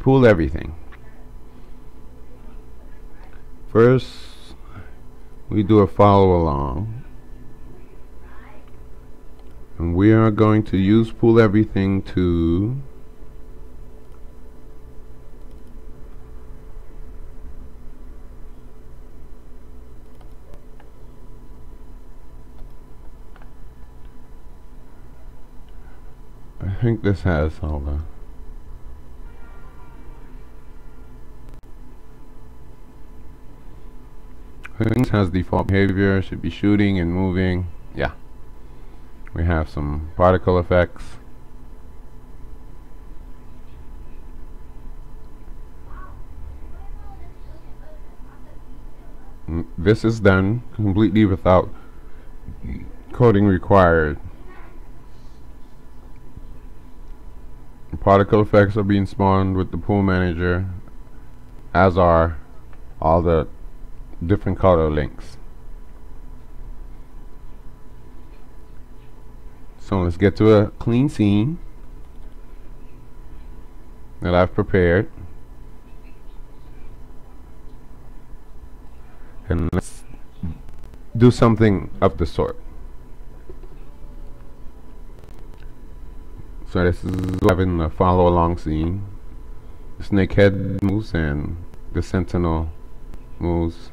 pool everything. First, we do a follow along, and we are going to use pool everything to I think this has all the things. Has default behavior, should be shooting and moving. Yeah, we have some particle effects. This is done completely without coding required. Particle effects are being spawned with the pool manager, as are all the different color links. So let's get to a clean scene that I've prepared, and let's do something of the sort. So this is having a follow along scene. The snake head moves and the sentinel moves.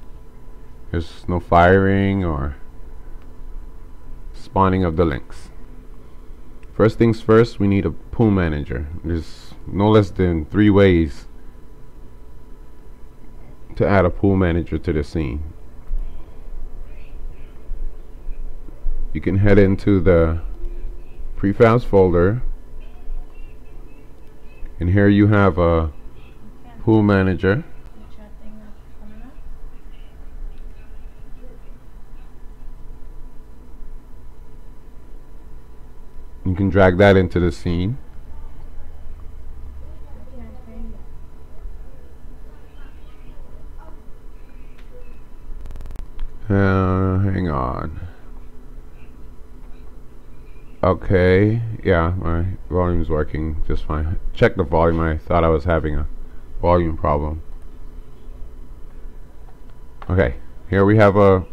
There's no firing or spawning of the links. First things first, we need a pool manager. There's no less than 3 ways to add a pool manager to the scene. You can head into the prefabs folder, and here you have a pool manager. You can drag that into the scene. Hang on. Okay, yeah, my volume's working just fine. Check the volume. I thought I was having a volume problem. Okay, here we have a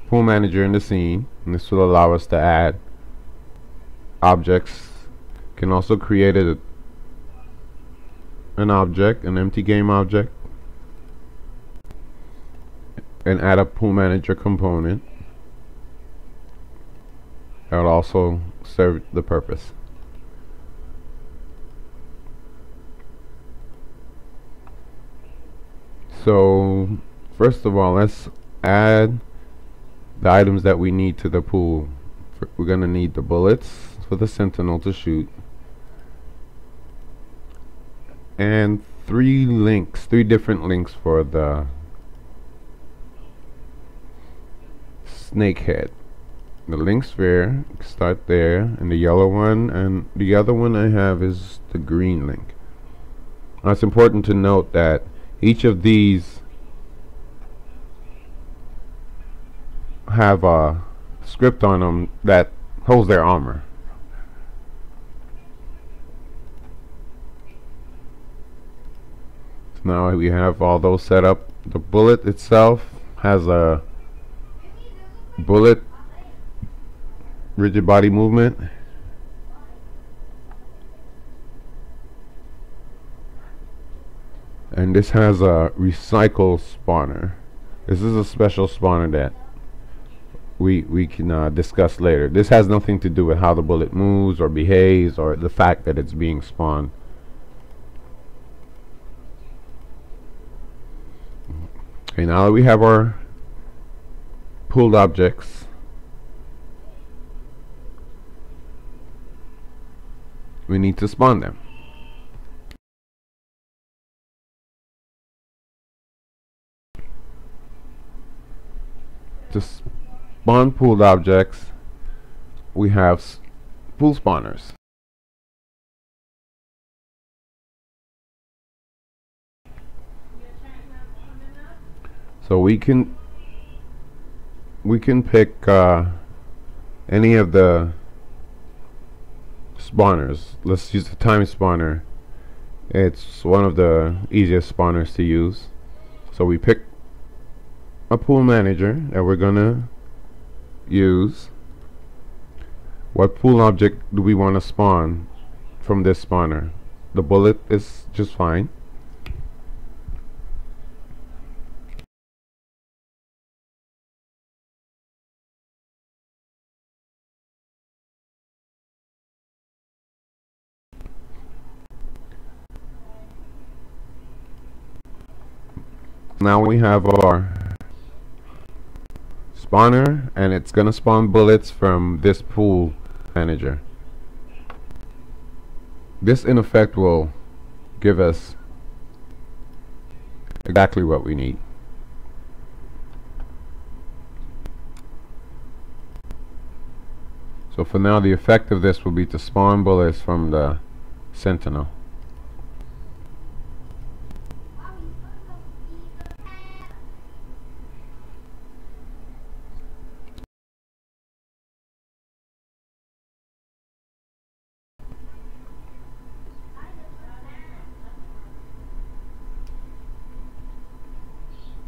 pool manager in the scene, and this will allow us to add objects. Can also create an object, an empty game object, and add a pool manager component. That will also serve the purpose. So first of all, let's add the items that we need to the pool. We're going to need the bullets for the sentinel to shoot, and 3 different links for the snake head. The link sphere, start there, and the yellow one, and the other one I have is the green link. Now it's important to note that each of these have a script on them that holds their armor. So now we have all those set up. The bullet itself has a bullet rigid body movement, and this has a recycle spawner. This is a special spawner that we can discuss later. This has nothing to do with how the bullet moves or behaves or the fact that it's being spawned. Okay, now that we have our pooled objects, we need to spawn them. To spawn pooled objects, we have pool spawners. So we can pick any of the spawners. Let's use the time spawner It's one of the easiest spawners to use. So we pick a pool manager that we're gonna use. What pool object do we want to spawn from this spawner? The bullet is just fine. Now we have our spawner, and it's gonna spawn bullets from this pool manager. This in effect will give us exactly what we need. So for now, the effect of this will be to spawn bullets from the sentinel.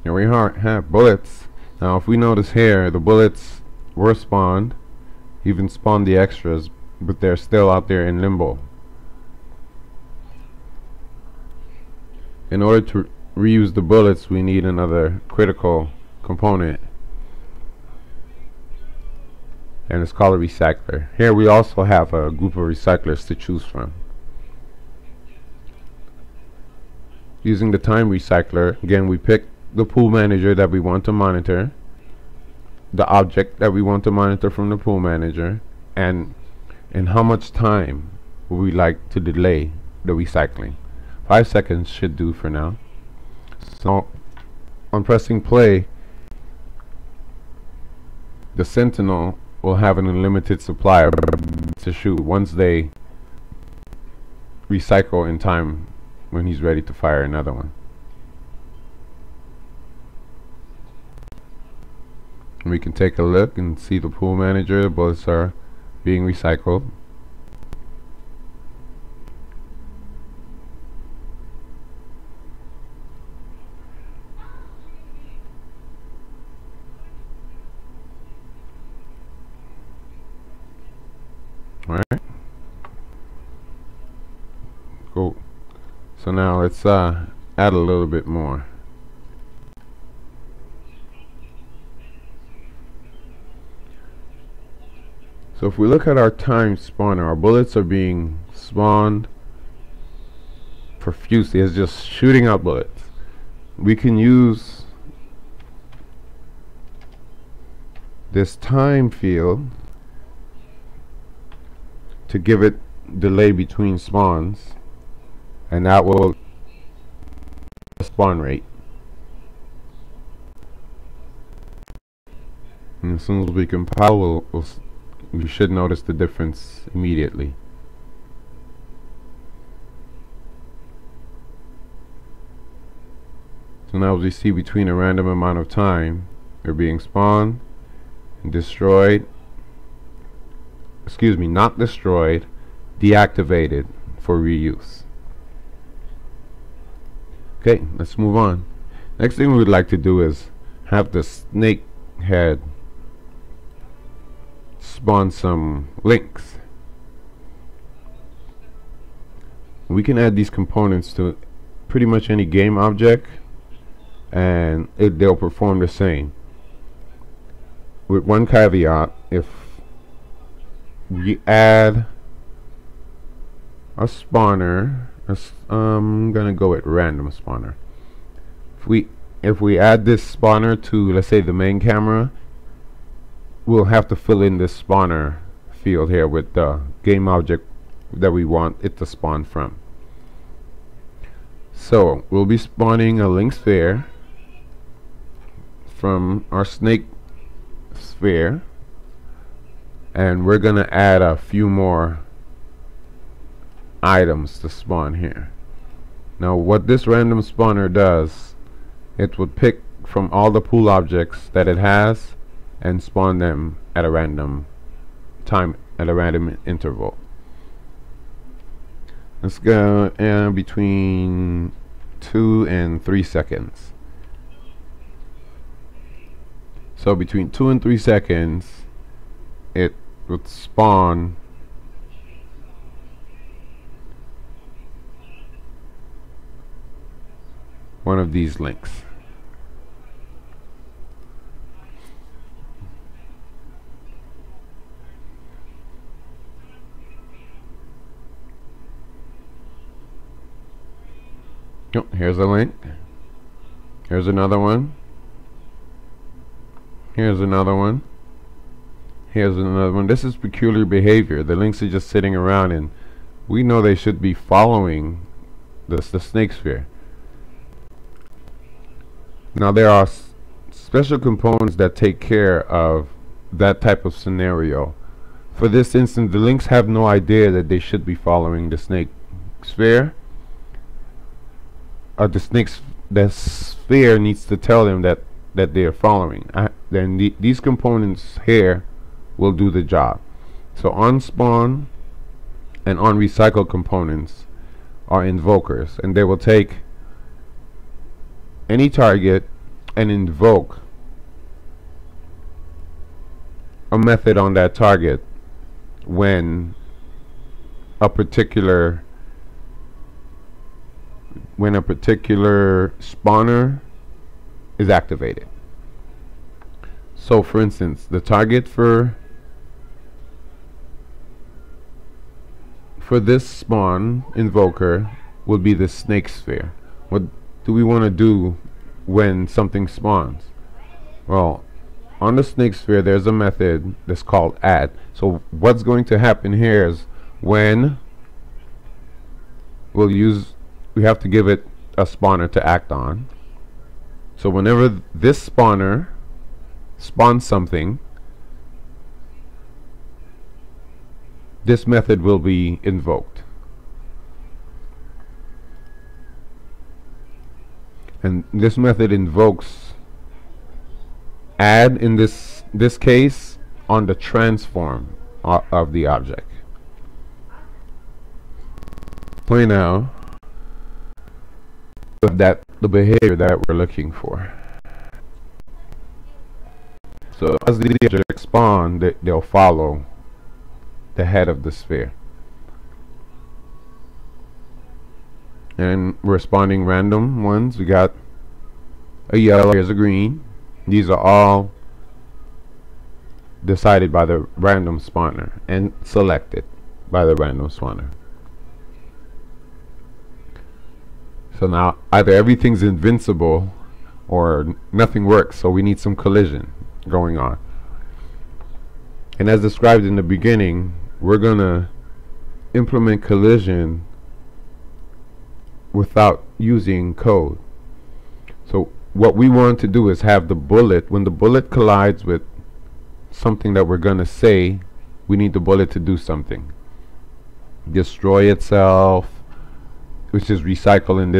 Here we have bullets. Now if we notice here, the bullets were spawned, even spawned the extras, but they're still out there in limbo. In order to reuse the bullets, we need another critical component, and it's called a recycler. Here we also have a group of recyclers to choose from. Using the time recycler, again we pick the pool manager that we want to monitor, the object that we want to monitor from the pool manager, and how much time would we like to delay the recycling. 5 seconds should do for now. So on pressing play, the sentinel will have an unlimited supply to shoot once they recycle in time when he's ready to fire another one. We can take a look and see the pool manager. The bullets are being recycled. Alright. Cool. So now let's add a little bit more. So if we look at our time spawner, our bullets are being spawned profusely. It's just shooting out bullets. We can use this time field to give it delay between spawns, and that will spawn rate. And as soon as we compile, we should notice the difference immediately. So now as we see, between a random amount of time, they're being spawned and destroyed. Excuse me, not destroyed, deactivated for reuse. Okay, let's move on. Next thing we would like to do is have the snake head spawn some links. We can add these components to pretty much any game object, and they'll perform the same, with one caveat. If we add a spawner, I'm gonna go with random spawner. If we add this spawner to, let's say, the main camera, we'll have to fill in this spawner field here with the game object that we want it to spawn from. So we'll be spawning a link sphere from our snake sphere, and we're gonna add a few more items to spawn here. Now what this random spawner does, it would pick from all the pool objects that it has and spawn them at a random time, at a random interval. Let's go between 2 and 3 seconds. So between 2 and 3 seconds, it would spawn one of these links. Oh, here's a link. Here's another one. Here's another one. Here's another one. This is peculiar behavior. The links are just sitting around, and we know they should be following the snake sphere. Now there are special components that take care of that type of scenario. For this instance, the links have no idea that they should be following the snake sphere. The sphere needs to tell them that they are following. Then these components here will do the job. So on spawn and on recycle components are invokers, and they will take any target and invoke a method on that target when a particular spawner is activated. So for instance, the target for this spawn invoker would be the snake sphere. What do we want to do when something spawns? Well, on the snake sphere there's a method that's called add. So what's going to happen here is when we have to give it a spawner to act on. So whenever this spawner spawns something, this method will be invoked. And this method invokes add in this case on the transform of the object. Play now the behavior that we're looking for. So as the objects spawn, they'll follow the head of the sphere. And we're spawning random ones. We got a yellow, here's a green. These are all decided by the random spawner and selected by the random spawner. So now either everything's invincible or nothing works, so we need some collision going on. And as described in the beginning, we're gonna implement collision without using code. So what we want to do is have the bullet, when the bullet collides with something that we're gonna say, we need the bullet to do something. Destroy itself, which is recycle in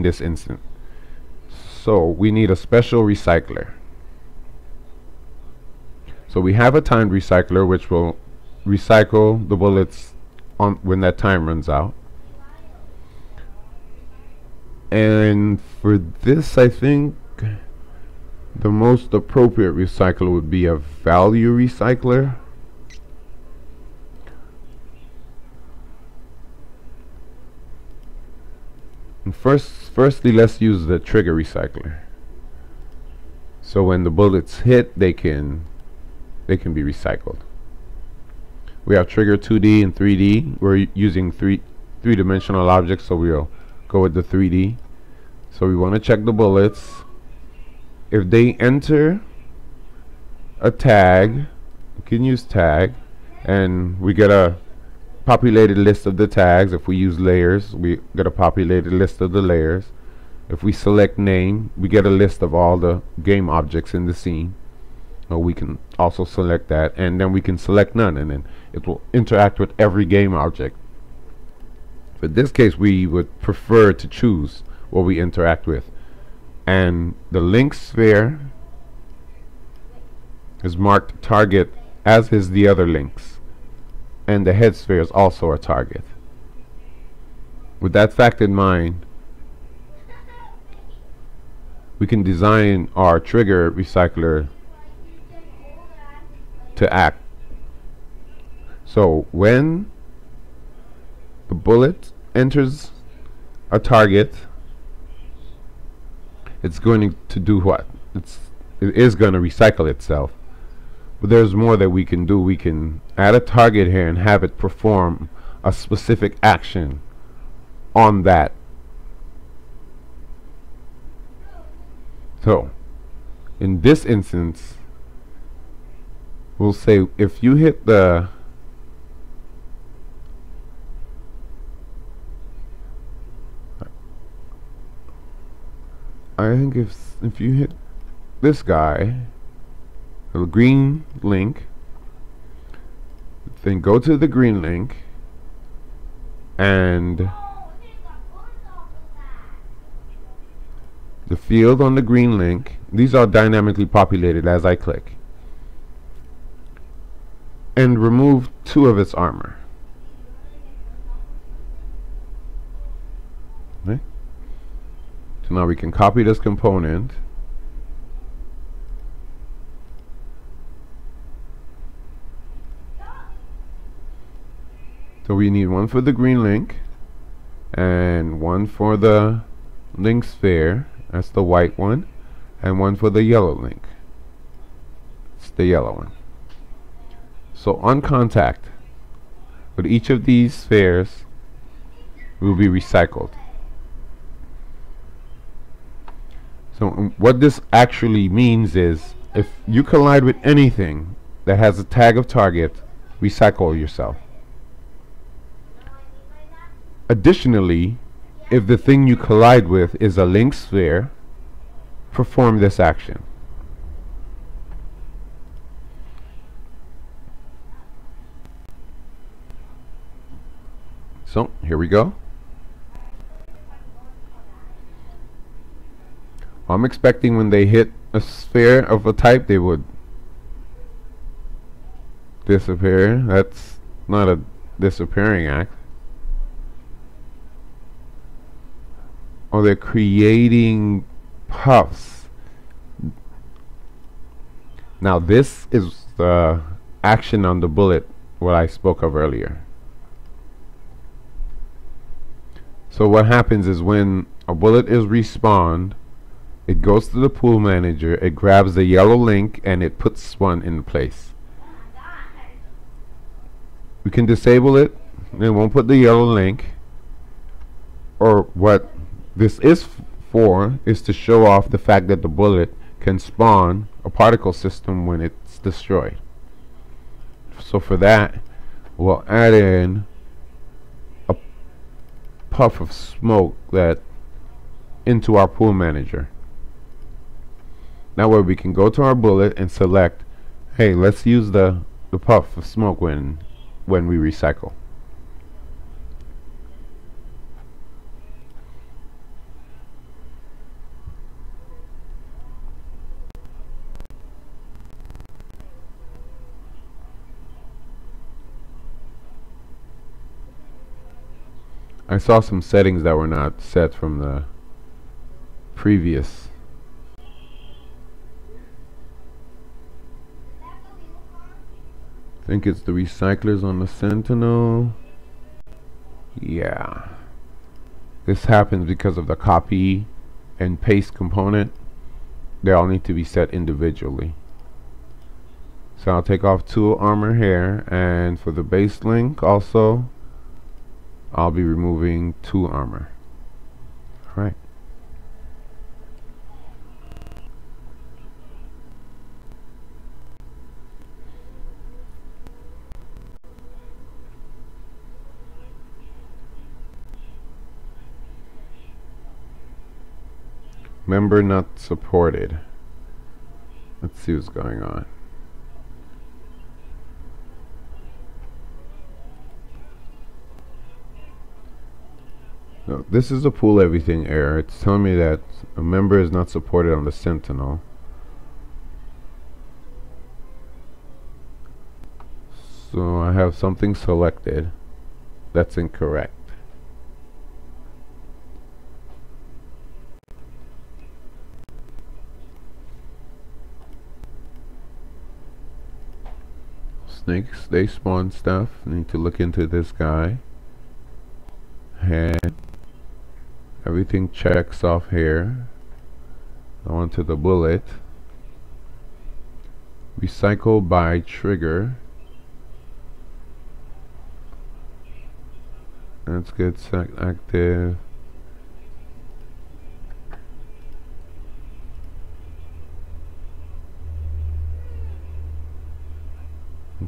this instance. So we need a special recycler. So we have a timed recycler which will recycle the bullets on when that time runs out. And for this, I think the most appropriate recycler would be a value recycler. And firstly, let's use the trigger recycler. So when the bullets hit, they can be recycled. We have trigger 2D and 3D. We're using three-dimensional objects, so we'll go with the 3D. So we want to check the bullets. If they enter a tag, we can use tag, and we get a populated list of the tags. If we use layers, we get a populated list of the layers. If we select name, we get a list of all the game objects in the scene. We can also select that, and then we can select none, and then it will interact with every game object. For this case, we would prefer to choose what we interact with. And the link sphere is marked target, as is the other links. And the head sphere is also a target. With that fact in mind, we can design our trigger recycler to act. So when the bullet enters a target, it's going to do what? It is going to recycle itself. But there's more that we can do. We can add a target here and have it perform a specific action on that. So in this instance, we'll say if you hit the I think if you hit this guy, the green link, then go to the green link and the field on the green link, these are dynamically populated as I click, and remove 2 of its armor. Okay. So now we can copy this component, so we need 1 for the green link and 1 for the link sphere, that's the white one, and 1 for the yellow link, it's the yellow one. So on contact with each of these spheres will be recycled. So what this actually means is if you collide with anything that has a tag of target, recycle yourself. Additionally, if the thing you collide with is a link sphere, perform this action. So here we go. I'm expecting when they hit a sphere of a type, they would disappear. That's not a disappearing act. Oh, they're creating puffs. Now this is the action on the bullet, what I spoke of earlier. So what happens is when a bullet is respawned, it goes to the pool manager, it grabs the yellow link, and it puts one in place. We can disable it, and it won't put the yellow link. Or what this is for is to show off the fact that the bullet can spawn a particle system when it's destroyed. So for that, we'll add in a puff of smoke that into our pool manager. That way we can go to our bullet and select, hey, let's use the puff of smoke when we recycle. I saw some settings that were not set from the previous. I think it's the recyclers on the Sentinel. Yeah. This happens because of the copy and paste component. They all need to be set individually. So I'll take off 2 armor here, and for the base link also, I'll be removing 2 armor. Alright. Member not supported. Let's see what's going on. No, this is a pull everything error. It's telling me that a member is not supported on the Sentinel. So I have something selected that's incorrect. snakes, they spawn stuff. Need to look into this guy. Head. Everything checks off here. Onto the bullet. Recycle by trigger. That's good. Set active.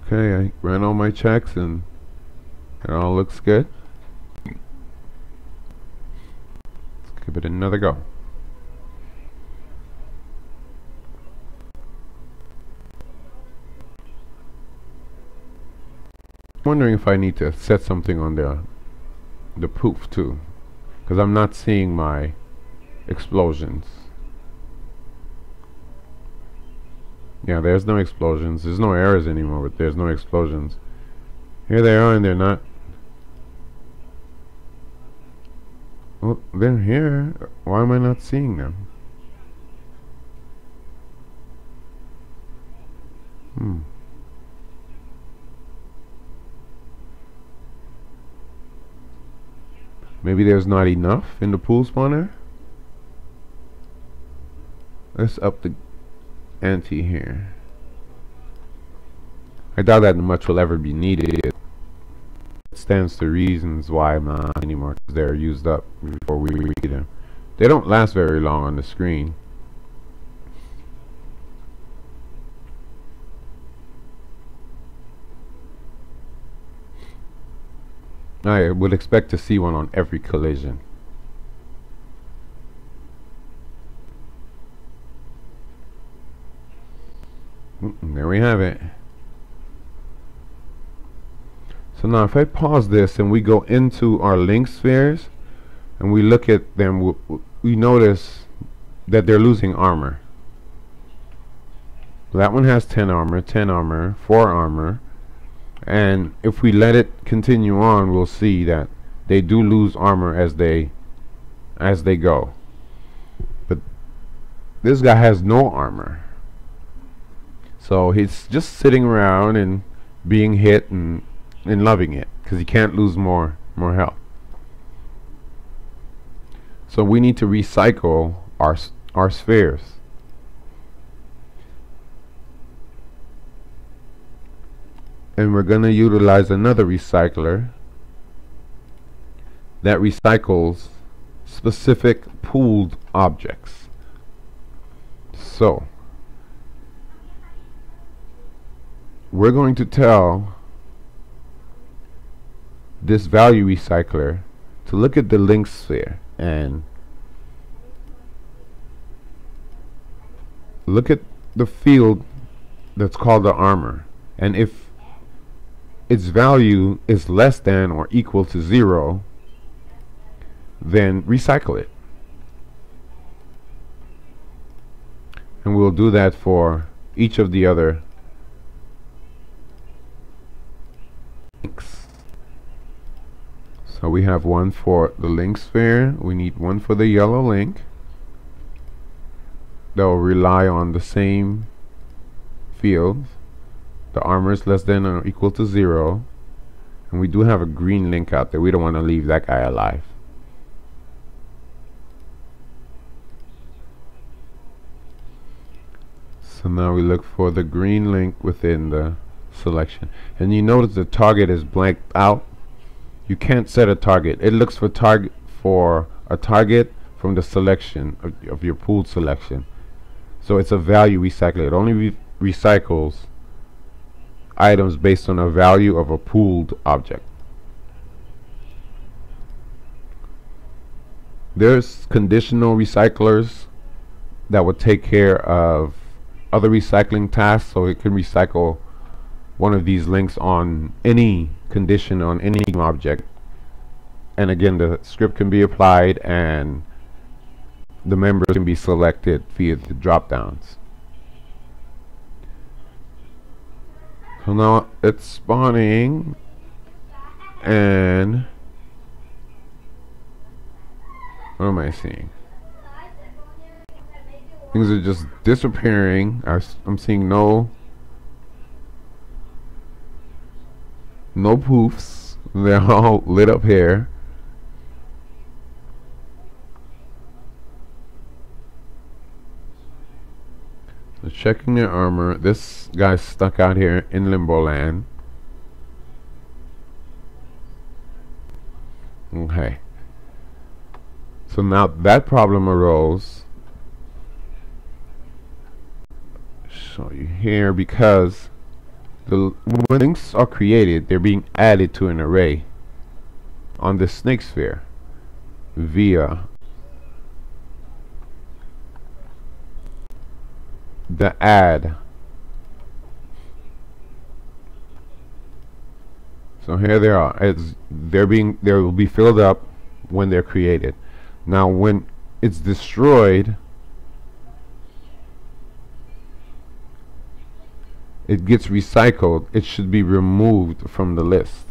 Okay, I ran all my checks and it all looks good. Let's give it another go. I'm wondering if I need to set something on the poof too, because I'm not seeing my explosions. Yeah, there's no explosions. There's no errors anymore, but there's no explosions. Here they are, and they're not. Oh, they're here. Why am I not seeing them? Maybe there's not enough in the pool spawner? Let's up the ante here. I doubt that much will ever be needed. It stands to reasons why not anymore, because they're used up before we read them. They don't last very long on the screen. I would expect to see one on every collision. There we have it. So now if I pause this and we go into our link spheres and we look at them, we notice that they're losing armor. That one has 10 armor, 10 armor, 4 armor. And if we let it continue on, we'll see that they do lose armor as they go. But this guy has no armor. So he's just sitting around and being hit and loving it, because he can't lose more health. So we need to recycle our spheres. And we're going to utilize another recycler that recycles specific pooled objects. So we're going to tell this value recycler to look at the link sphere and look at the field that's called the armor, and if its value is less than or equal to 0, then recycle it. And we'll do that for each of the other links. So we have one for the link sphere, we need one for the yellow link that will rely on the same field. The armor is less than or equal to 0, and we do have a green link out there. We don't want to leave that guy alive. So now we look for the green link within the selection, and you notice the target is blanked out. You can't set a target. It looks for a target from the selection of your pooled selection. So it's a value recycler. It only recycles items based on a value of a pooled object. There's conditional recyclers that would take care of other recycling tasks, so it can recycle one of these links on any condition on any object, and again the script can be applied and the members can be selected via the drop downs. So now it's spawning, and what am I seeing? Things are just disappearing. I'm seeing no no poofs. They're all lit up here. So checking their armor. This guy's stuck out here in limbo land. Okay. So now that problem arose. Show you here, because when links are created, they're being added to an array on the snake sphere via the add. So here they are. They will be filled up when they're created. Now when it's destroyed, it gets recycled. It should be removed from the list.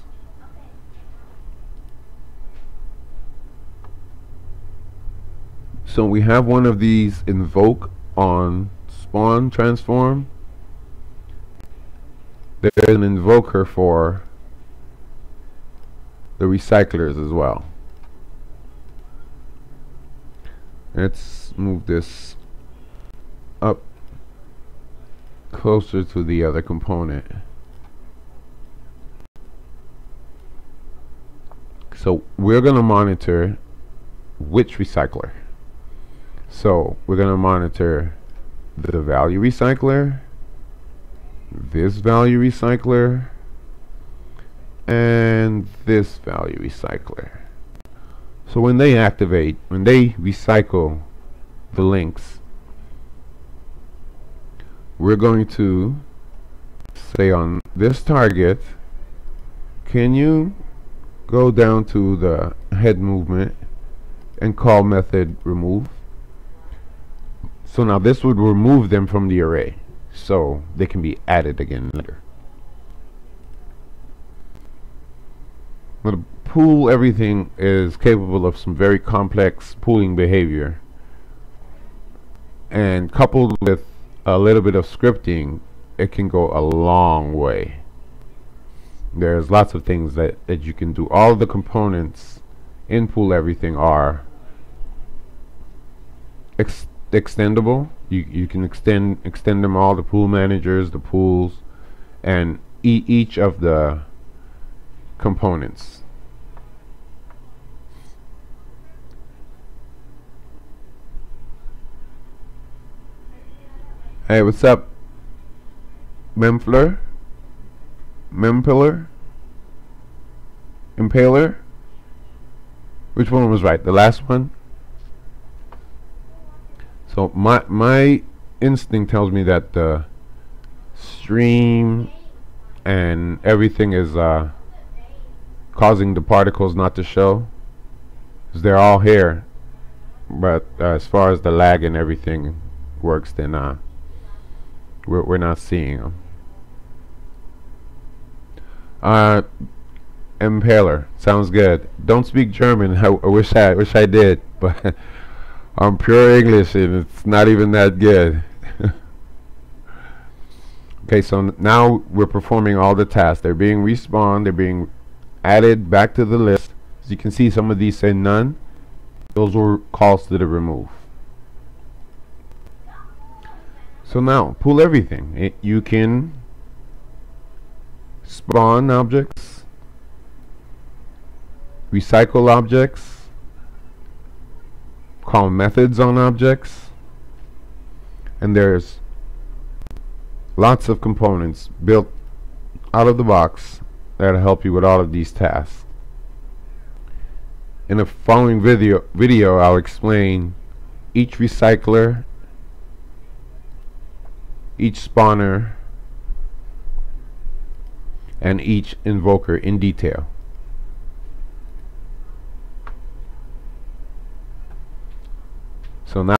So we have one of these invoke on spawn transform. There's an invoker for the recyclers as well. Let's move this up closer to the other component. So we're going to monitor which recycler. So we're going to monitor the value recycler, this value recycler, and this value recycler. So when they activate, when they recycle the links, we're going to say on this target, can you go down to the head movement and call method remove? So now this would remove them from the array, so they can be added again later. But pool everything is capable of some very complex pooling behavior, and coupled with a little bit of scripting, it can go a long way. There's lots of things that you can do. All of the components in pool everything are extendable. You can extend them all, the pool managers, the pools, and each of the components. Hey, what's up? Impaler? Which one was right? The last one? So my instinct tells me that the stream and everything is causing the particles not to show, because they're all here, but as far as the lag and everything works, then we're not seeing them. Impaler sounds good. Don't speak German. I wish I did, but I'm pure English and it's not even that good. Okay, so now we're performing all the tasks. They're being respawned. They're being added back to the list. As you can see, some of these say none. Those were calls to the remove. So now, pull everything. You can spawn objects, recycle objects, call methods on objects, and there's lots of components built out of the box that'll help you with all of these tasks. In the following video I'll explain each recycler, each spawner, and each invoker in detail. So now